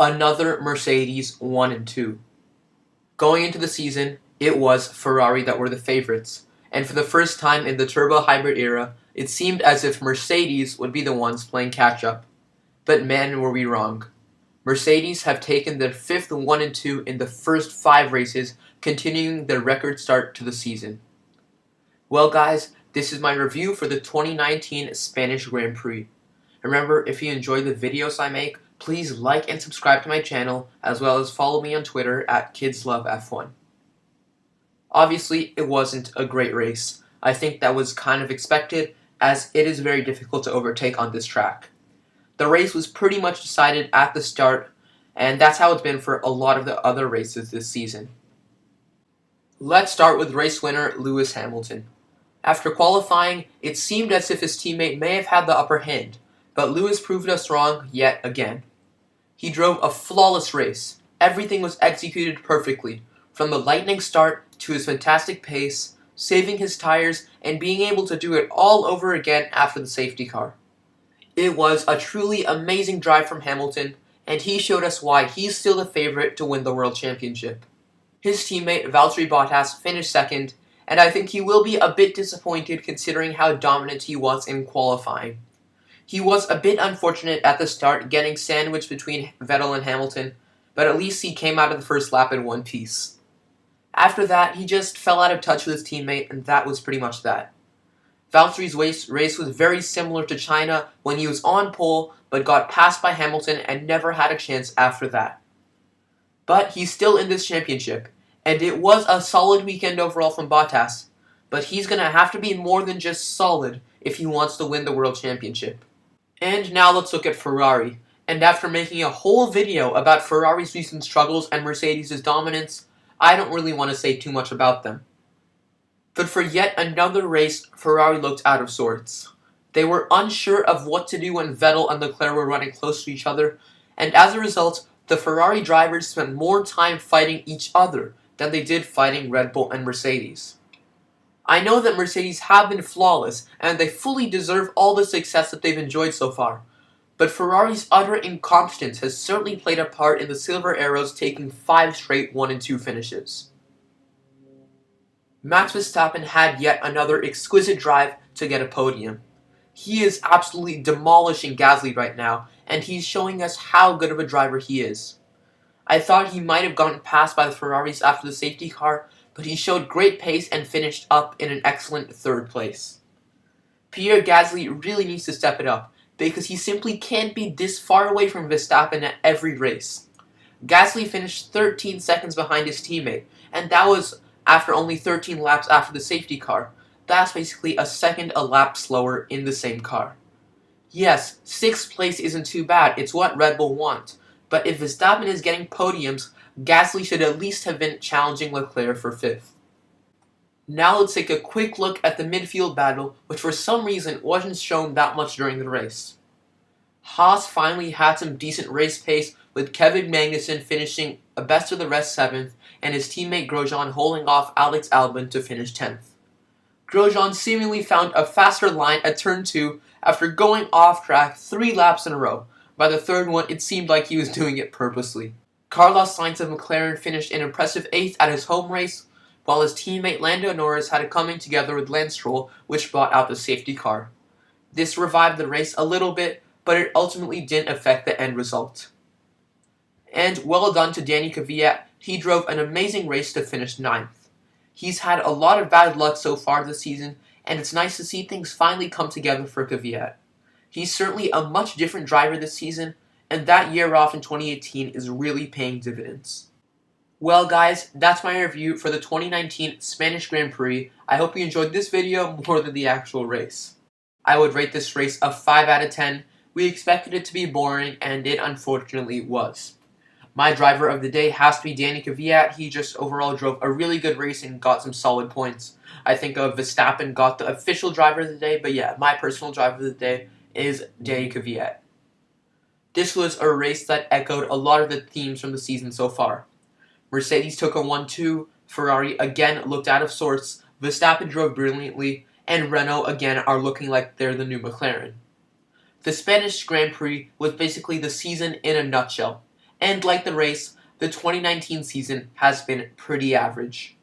Another Mercedes 1 and 2. Going into the season, it was Ferrari that were the favorites, and for the first time in the turbo hybrid era, it seemed as if Mercedes would be the ones playing catch-up. But man, were we wrong. Mercedes have taken their fifth 1 and 2 in the first 5 races, continuing their record start to the season. Well guys, this is my review for the 2019 Spanish Grand Prix. Remember, if you enjoy the videos I make, please like and subscribe to my channel, as well as follow me on Twitter at KidsLoveF1. Obviously, it wasn't a great race. I think that was kind of expected, as it is very difficult to overtake on this track. The race was pretty much decided at the start, and that's how it's been for a lot of the other races this season. Let's start with race winner Lewis Hamilton. After qualifying, it seemed as if his teammate may have had the upper hand, but Lewis proved us wrong yet again. He drove a flawless race. Everything was executed perfectly, from the lightning start to his fantastic pace, saving his tires, and being able to do it all over again after the safety car. It was a truly amazing drive from Hamilton, and he showed us why he's still the favorite to win the World Championship. His teammate Valtteri Bottas finished second, and I think he will be a bit disappointed considering how dominant he was in qualifying. He was a bit unfortunate at the start, getting sandwiched between Vettel and Hamilton, but at least he came out of the first lap in one piece. After that, he just fell out of touch with his teammate, and that was pretty much that. Valtteri's race was very similar to China when he was on pole, but got passed by Hamilton and never had a chance after that. But he's still in this championship, and it was a solid weekend overall from Bottas, but he's going to have to be more than just solid if he wants to win the World Championship. And now let's look at Ferrari, and after making a whole video about Ferrari's recent struggles and Mercedes' dominance, I don't really want to say too much about them. But for yet another race, Ferrari looked out of sorts. They were unsure of what to do when Vettel and Leclerc were running close to each other, and as a result, the Ferrari drivers spent more time fighting each other than they did fighting Red Bull and Mercedes. I know that Mercedes have been flawless, and they fully deserve all the success that they've enjoyed so far, but Ferrari's utter incompetence has certainly played a part in the Silver Arrows taking 5 straight 1 and 2 finishes. Max Verstappen had yet another exquisite drive to get a podium. He is absolutely demolishing Gasly right now, and he's showing us how good of a driver he is. I thought he might have gotten passed by the Ferraris after the safety car, but he showed great pace and finished up in an excellent 3rd place. Pierre Gasly really needs to step it up, because he simply can't be this far away from Verstappen at every race. Gasly finished 13 seconds behind his teammate, and that was after only 13 laps after the safety car. That's basically a second a lap slower in the same car. Yes, 6th place isn't too bad, it's what Red Bull wants, but if Verstappen is getting podiums, Gasly should at least have been challenging Leclerc for 5th. Now let's take a quick look at the midfield battle, which for some reason wasn't shown that much during the race. Haas finally had some decent race pace, with Kevin Magnussen finishing a best of the rest 7th, and his teammate Grosjean holding off Alex Albon to finish 10th. Grosjean seemingly found a faster line at turn 2 after going off track 3 laps in a row. By the 3rd one, it seemed like he was doing it purposely. Carlos Sainz of McLaren finished an impressive 8th at his home race, while his teammate Lando Norris had a coming together with Lance Stroll, which brought out the safety car. This revived the race a little bit, but it ultimately didn't affect the end result. And well done to Danny Kvyat, he drove an amazing race to finish 9th. He's had a lot of bad luck so far this season, and it's nice to see things finally come together for Kvyat. He's certainly a much different driver this season, and that year off in 2018 is really paying dividends. Well guys, that's my review for the 2019 Spanish Grand Prix. I hope you enjoyed this video more than the actual race. I would rate this race a 5 out of 10. We expected it to be boring, and it unfortunately was. My driver of the day has to be Danny Kvyat. He just overall drove a really good race and got some solid points. I think Verstappen got the official driver of the day, but yeah, my personal driver of the day is Danny Kvyat. This was a race that echoed a lot of the themes from the season so far. Mercedes took a 1-2, Ferrari again looked out of sorts, Verstappen drove brilliantly, and Renault again are looking like they're the new McLaren. The Spanish Grand Prix was basically the season in a nutshell. And like the race, the 2019 season has been pretty average.